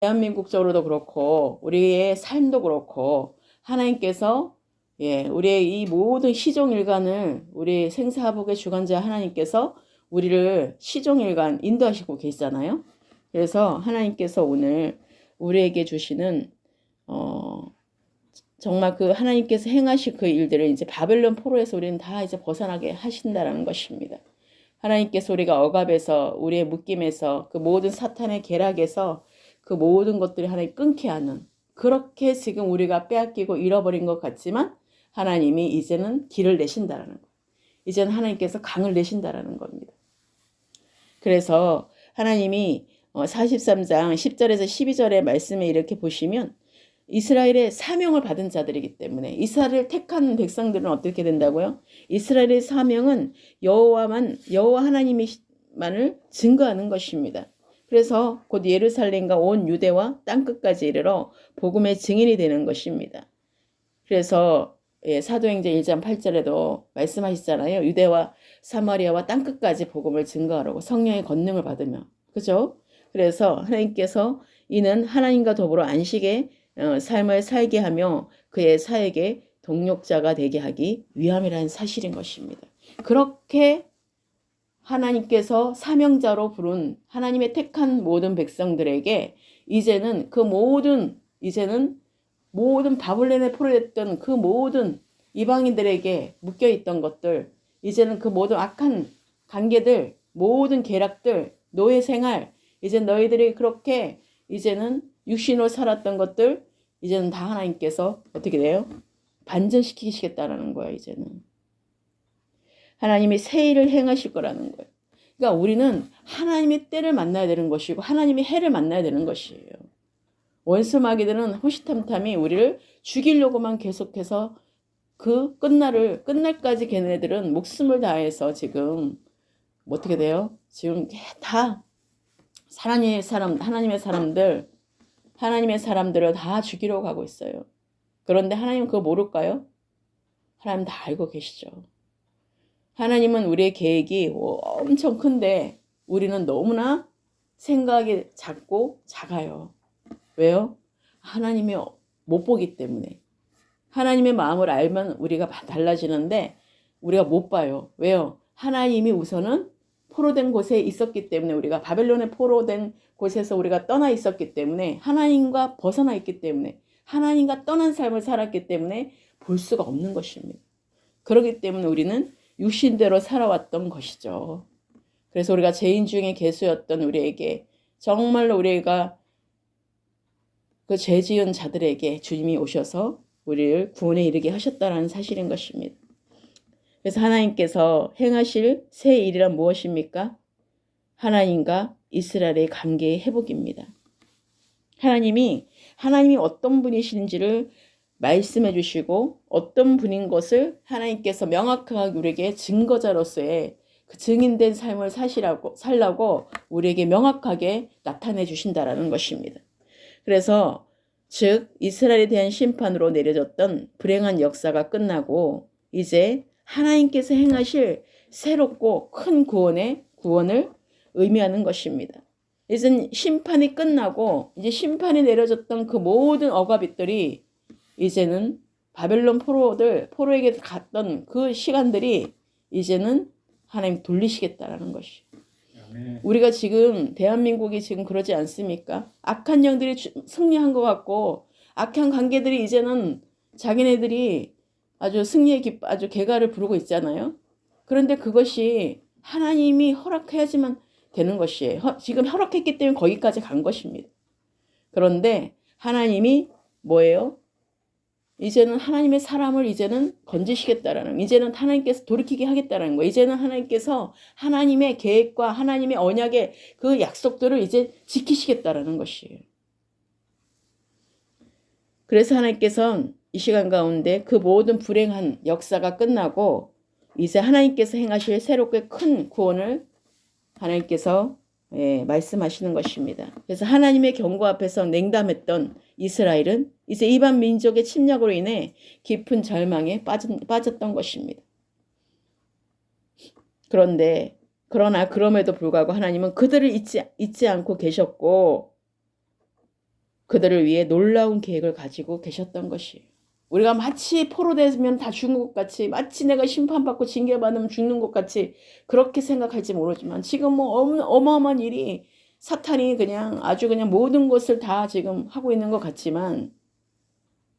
대한민국적으로도 그렇고 우리의 삶도 그렇고 하나님께서 우리의 이 모든 시종일관을 우리 생사화복의 주관자 하나님께서 우리를 시종일관 인도하시고 계시잖아요. 그래서 하나님께서 오늘 우리에게 주시는 정말 그 하나님께서 행하실 그 일들을 이제 바벨론 포로에서 우리는 다 이제 벗어나게 하신다라는 것입니다. 하나님께서 우리가 억압에서 우리의 묶임에서 그 모든 사탄의 계략에서 그 모든 것들이 하나님 끊게 하는, 그렇게 지금 우리가 빼앗기고 잃어버린 것 같지만 하나님이 이제는 길을 내신다라는 거. 이제는 하나님께서 강을 내신다라는 겁니다. 그래서 하나님이 43장 10절에서 12절의 말씀에 이렇게 보시면 이스라엘의 사명을 받은 자들이기 때문에 이스라엘을 택한 백성들은 어떻게 된다고요? 이스라엘의 사명은 여호와 하나님만을 증거하는 것입니다. 그래서 곧 예루살렘과 온 유대와 땅끝까지 이르러 복음의 증인이 되는 것입니다. 그래서 사도행전 1장 8절에도 말씀하시잖아요. 유대와 사마리아와 땅끝까지 복음을 증거하라고, 성령의 권능을 받으며. 그죠? 그래서 하나님께서 이는 하나님과 더불어 안식의 삶을 살게 하며 그의 사역의 동력자가 되게 하기 위함이라는 사실인 것입니다. 그렇게 하나님께서 사명자로 부른 하나님의 택한 모든 백성들에게 이제는 모든 바벨론에 포로됐던 그 모든 이방인들에게 묶여있던 것들, 이제는 그 모든 악한 관계들, 모든 계략들, 노예 생활, 이제 너희들이 그렇게 이제는 육신으로 살았던 것들, 이제는 다 하나님께서 어떻게 돼요? 반전시키시겠다라는 거야. 이제는 하나님이 새 일을 행하실 거라는 거예요. 그러니까 우리는 하나님의 때를 만나야 되는 것이고 하나님의 해를 만나야 되는 것이에요. 원수 마귀들은 호시탐탐이 우리를 죽이려고만 계속해서 그 끝날까지 걔네들은 목숨을 다해서 지금 어떻게 돼요? 지금 다 하나님의 사람들을 다 죽이려고 하고 있어요. 그런데 하나님은 그거 모를까요? 하나님 다 알고 계시죠. 하나님은 우리의 계획이 엄청 큰데 우리는 너무나 생각이 작고 작아요. 왜요? 하나님이 못 보기 때문에. 하나님의 마음을 알면 우리가 달라지는데 우리가 못 봐요. 왜요? 하나님이 우선은 포로된 곳에 있었기 때문에, 우리가 바벨론에 포로된 곳에서 우리가 떠나 있었기 때문에, 하나님과 벗어나 있기 때문에, 하나님과 떠난 삶을 살았기 때문에 볼 수가 없는 것입니다. 그렇기 때문에 우리는 육신대로 살아왔던 것이죠. 그래서 우리가 죄인 중에 괴수였던 우리에게, 정말로 우리가 그 죄 지은 자들에게 주님이 오셔서 우리를 구원에 이르게 하셨다는 사실인 것입니다. 그래서 하나님께서 행하실 새 일이란 무엇입니까? 하나님과 이스라엘의 관계의 회복입니다. 하나님이 어떤 분이신지를 말씀해 주시고 어떤 분인 것을 하나님께서 명확하게 우리에게 증거자로서의 그 증인된 삶을 살라고 우리에게 명확하게 나타내 주신다라는 것입니다. 그래서 즉 이스라엘에 대한 심판으로 내려졌던 불행한 역사가 끝나고 이제 하나님께서 행하실 새롭고 큰 구원을 의미하는 것입니다. 이제 심판이 끝나고 이제 심판이 내려졌던 그 모든 억압들이 이제는 바벨론 포로에게 갔던 그 시간들이 이제는 하나님 돌리시겠다라는 것이. 우리가 지금 대한민국이 지금 그러지 않습니까? 악한 영들이 승리한 것 같고 악한 관계들이 이제는 자기네들이 아주 아주 개가를 부르고 있잖아요. 그런데 그것이 하나님이 허락해야지만 되는 것이에요. 지금 허락했기 때문에 거기까지 간 것입니다. 그런데 하나님이 뭐예요? 이제는 하나님의 사람을 이제는 건지시겠다라는, 이제는 하나님께서 돌이키게 하겠다라는 거예요. 이제는 하나님께서 하나님의 계획과 하나님의 언약의 그 약속들을 이제 지키시겠다라는 것이에요. 그래서 하나님께서는 이 시간 가운데 그 모든 불행한 역사가 끝나고 이제 하나님께서 행하실 새롭게 큰 구원을 하나님께서 말씀하시는 것입니다. 그래서 하나님의 경고 앞에서 냉담했던 이스라엘은 이제 이방 민족의 침략으로 인해 깊은 절망에 빠졌던 것입니다. 그러나 그럼에도 불구하고 하나님은 그들을 잊지 않고 계셨고 그들을 위해 놀라운 계획을 가지고 계셨던 것이에요. 우리가 마치 포로되면 다 죽는 것 같이, 마치 내가 심판받고 징계받으면 죽는 것 같이 그렇게 생각할지 모르지만 지금 뭐 어마어마한 일이 사탄이 그냥 아주 그냥 모든 것을 다 지금 하고 있는 것 같지만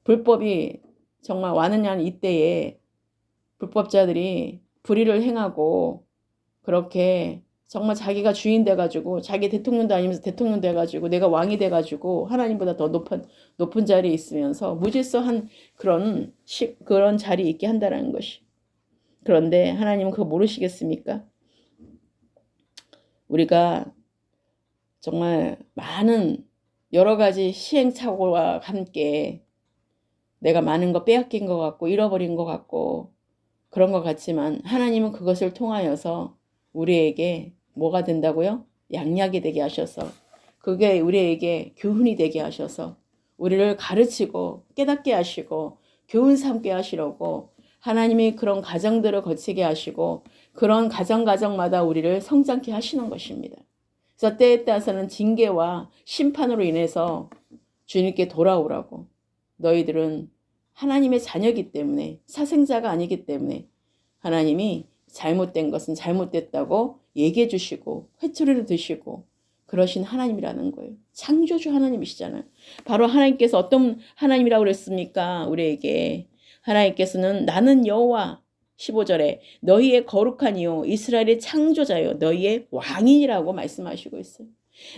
불법이 정말 와느냐는 이때에 불법자들이 불의를 행하고 그렇게 정말 자기가 주인 돼가지고 자기 대통령도 아니면서 대통령 돼가지고 내가 왕이 돼가지고 하나님보다 더 높은 자리에 있으면서 무질서한 그런 자리에 있게 한다는 것이. 그런데 하나님은 그거 모르시겠습니까? 우리가 정말 많은 여러 가지 시행착오와 함께 내가 많은 거 빼앗긴 것 같고 잃어버린 것 같고 그런 것 같지만 하나님은 그것을 통하여서 우리에게 뭐가 된다고요? 양약이 되게 하셔서 그게 우리에게 교훈이 되게 하셔서 우리를 가르치고 깨닫게 하시고 교훈 삼게 하시려고 하나님이 그런 가정들을 거치게 하시고 그런 가정마다 우리를 성장케 하시는 것입니다. 그래서 때에 따라서는 징계와 심판으로 인해서 주님께 돌아오라고 너희들은 하나님의 자녀이기 때문에 사생자가 아니기 때문에 하나님이 잘못된 것은 잘못됐다고 얘기해 주시고 회초리를 드시고 그러신 하나님이라는 거예요. 창조주 하나님이시잖아요. 바로 하나님께서 어떤 하나님이라고 그랬습니까? 우리에게 하나님께서는 나는 여호와 15절에 너희의 거룩한 이요 이스라엘의 창조자요 너희의 왕이라고 말씀하시고 있어요.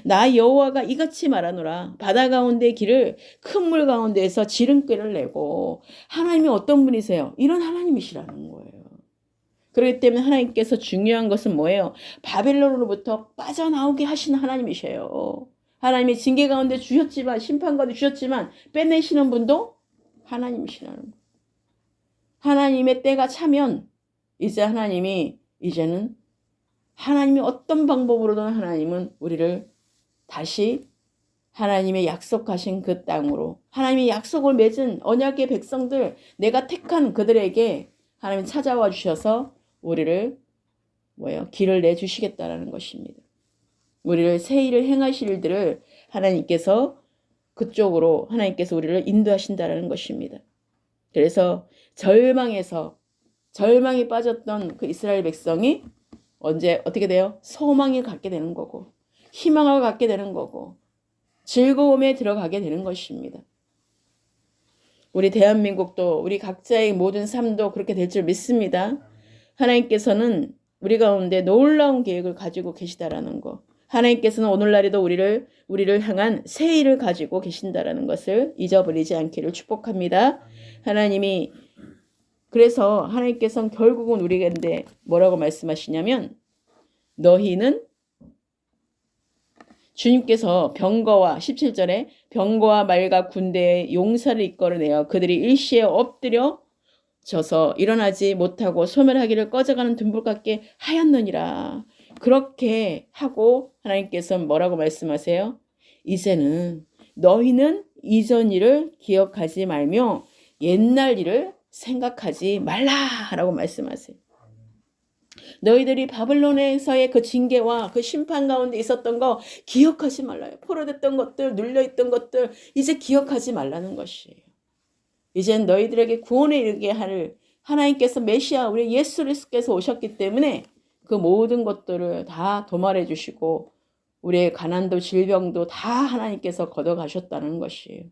나 여호와가 이같이 말하노라. 바다 가운데 길을 큰 물 가운데에서 지름길을 내고 하나님이 어떤 분이세요? 이런 하나님이시라는 거예요. 그렇기 때문에 하나님께서 중요한 것은 뭐예요? 바벨론으로부터 빠져나오게 하신 하나님이셔요. 하나님이 징계 가운데 주셨지만 심판 가운데 주셨지만 빼내시는 분도 하나님이시라는 거예요. 하나님의 때가 차면 이제 이제는 하나님이 어떤 방법으로든 하나님은 우리를 다시 하나님의 약속하신 그 땅으로 하나님의 약속을 맺은 언약의 백성들 내가 택한 그들에게 하나님 찾아와 주셔서 우리를 길을 내주시겠다라는 것입니다. 우리를 새 일을 행하실 일들을 하나님께서 그쪽으로 하나님께서 우리를 인도하신다라는 것입니다. 그래서 절망이 빠졌던 그 이스라엘 백성이 언제 어떻게 돼요? 소망을 갖게 되는 거고 희망을 갖게 되는 거고 즐거움에 들어가게 되는 것입니다. 우리 대한민국도 우리 각자의 모든 삶도 그렇게 될 줄 믿습니다. 하나님께서는 우리 가운데 놀라운 계획을 가지고 계시다라는 거. 하나님께서는 오늘날에도 우리를 향한 새 일을 가지고 계신다라는 것을 잊어버리지 않기를 축복합니다. 하나님이 그래서 하나님께서는 결국은 우리에게 뭐라고 말씀하시냐면 너희는 주님께서 병거와 17절에 병거와 말과 군대의 용사를 이끌어내어 그들이 일시에 엎드려 져서 일어나지 못하고 소멸하기를 꺼져가는 등불 같게 하였느니라. 그렇게 하고 하나님께서는 뭐라고 말씀하세요? 이제는 너희는 이전 일을 기억하지 말며 옛날 일을 생각하지 말라라고 말씀하세요. 너희들이 바벨론에서의 그 징계와 그 심판 가운데 있었던 거 기억하지 말라요. 포로됐던 것들, 눌려있던 것들 이제 기억하지 말라는 것이에요. 이젠 너희들에게 구원에 이르게 할 하나님께서 메시아 우리 예수 그리스도께서 오셨기 때문에 그 모든 것들을 다 도말해 주시고 우리의 가난도 질병도 다 하나님께서 걷어가셨다는 것이에요.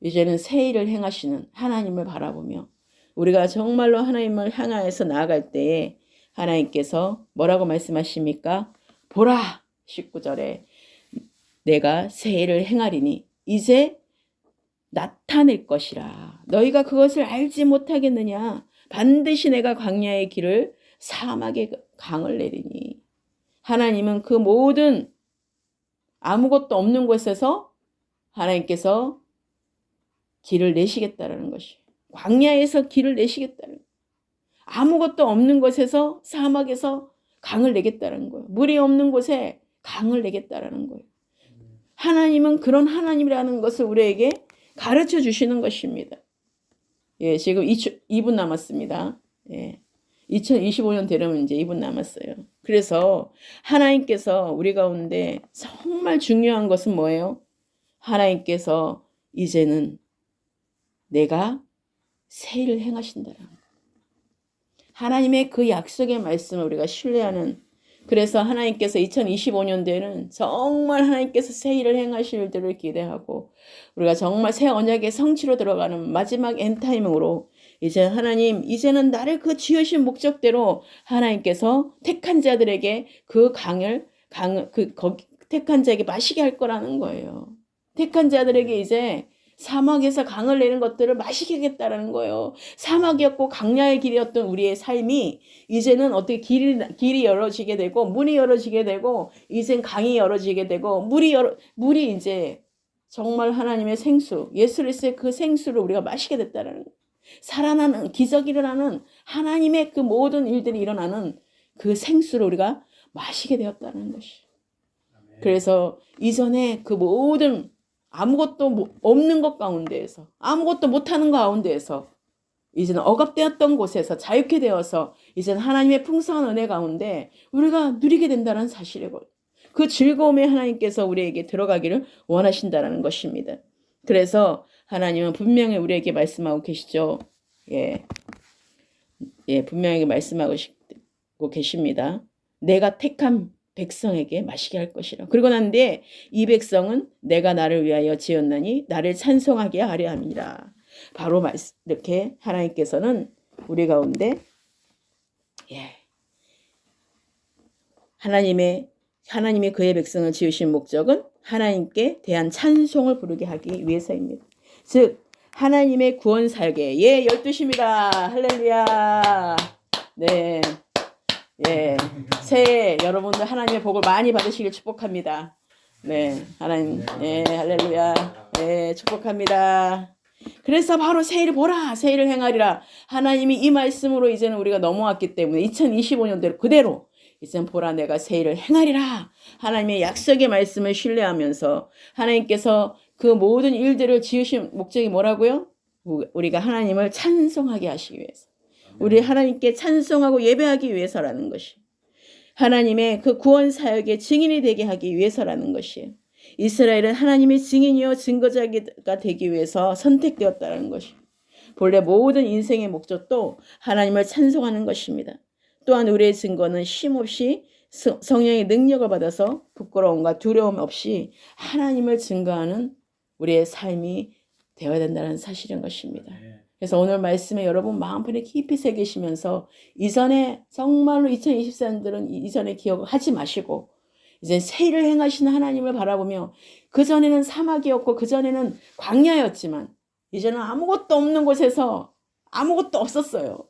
이제는 새 일을 행하시는 하나님을 바라보며 우리가 정말로 하나님을 향하여서 나아갈 때에 하나님께서 뭐라고 말씀하십니까? 보라 19절에 내가 새 일을 행하리니 이제 나타낼 것이라. 너희가 그것을 알지 못하겠느냐? 반드시 내가 광야의 길을 사막의 강을 내리니. 하나님은 그 모든 아무것도 없는 곳에서 하나님께서 길을 내시겠다라는 것이. 광야에서 길을 내시겠다는 거예요. 아무것도 없는 곳에서 사막에서 강을 내겠다는 거예요. 물이 없는 곳에 강을 내겠다라는 거예요. 하나님은 그런 하나님이라는 것을 우리에게 가르쳐 주시는 것입니다. 예, 지금 2분 남았습니다. 예. 2025년 되려면 이제 2분 남았어요. 그래서 하나님께서 우리 가운데 정말 중요한 것은 뭐예요? 하나님께서 이제는 내가 새 일을 행하신다라는 거예요. 하나님의 그 약속의 말씀을 우리가 신뢰하는, 그래서 하나님께서 2025년도에는 정말 하나님께서 새 일을 행하실 일들을 기대하고 우리가 정말 새 언약의 성취로 들어가는 마지막 엔타이밍으로 이제 하나님, 이제는 나를 그 지으신 목적대로 하나님께서 택한 자들에게 그 택한 자에게 마시게 할 거라는 거예요. 택한 자들에게 이제 사막에서 강을 내는 것들을 마시게 하겠다라는 거예요. 사막이었고 강야의 길이었던 우리의 삶이 이제는 어떻게 길이 열어지게 되고 문이 열어지게 되고 이젠 강이 열어지게 되고 물이 이제 정말 하나님의 생수, 예수 그리스도의 그 생수를 우리가 마시게 됐다라는 거예요. 살아나는 기적이 일어나는 하나님의 그 모든 일들이 일어나는 그 생수를 우리가 마시게 되었다는 것이. 그래서 이전에 그 모든 아무것도 없는 것 가운데에서, 아무것도 못하는 것 가운데에서 이제는 억압되었던 곳에서 자유케 되어서 이제는 하나님의 풍성한 은혜 가운데 우리가 누리게 된다는 사실이고, 그 즐거움에 하나님께서 우리에게 들어가기를 원하신다는 것입니다. 그래서 하나님은 분명히 우리에게 말씀하고 계시죠. 분명히 말씀하고 계십니다. 내가 택한 백성에게 마시게 할 것이라. 그리고 난 뒤에 이 백성은 내가 나를 위하여 지었나니 나를 찬송하게 하려 함이라. 바로 이렇게 하나님께서는 우리 가운데 하나님이 그의 백성을 지으신 목적은 하나님께 대한 찬송을 부르게 하기 위해서입니다. 즉 하나님의 구원 사역에 12시입니다. 할렐루야. 네. 새해 여러분들 하나님의 복을 많이 받으시길 축복합니다. 네, 하나님, 할렐루야. 축복합니다. 그래서 바로 새해를 보라, 새해를 행하리라. 하나님이 이 말씀으로 이제는 우리가 넘어왔기 때문에 2025년대로 그대로 이제는 보라, 내가 새해를 행하리라. 하나님의 약속의 말씀을 신뢰하면서 하나님께서 그 모든 일들을 지으신 목적이 뭐라고요? 우리가 하나님을 찬송하게 하시기 위해서. 우리 하나님께 찬송하고 예배하기 위해서라는 것이, 하나님의 그 구원 사역의 증인이 되게 하기 위해서라는 것이에요. 이스라엘은 하나님의 증인이요 증거자가 되기 위해서 선택되었다는 것이, 본래 모든 인생의 목적도 하나님을 찬송하는 것입니다. 또한 우리의 증거는 쉼없이 성령의 능력을 받아서 부끄러움과 두려움 없이 하나님을 증거하는 우리의 삶이 되어야 된다는 사실인 것입니다. 그래서 오늘 말씀에 여러분 마음편에 깊이 새기시면서 이전에 정말로 2024년들은 이전의 기억을 하지 마시고 이제 새 일을 행하시는 하나님을 바라보며, 그전에는 사막이었고 그전에는 광야였지만 이제는 아무것도 없는 곳에서 아무것도 없었어요.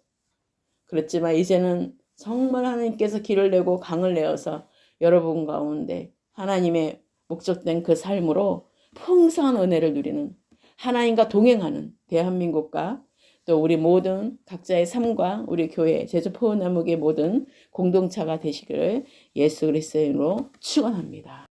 그렇지만 이제는 정말 하나님께서 길을 내고 강을 내어서 여러분 가운데 하나님의 목적된 그 삶으로 풍성한 은혜를 누리는, 하나님과 동행하는 대한민국과 또 우리 모든 각자의 삶과 우리 교회 제주 포은나무의 모든 공동체가 되시기를 예수 그리스도로 축원합니다.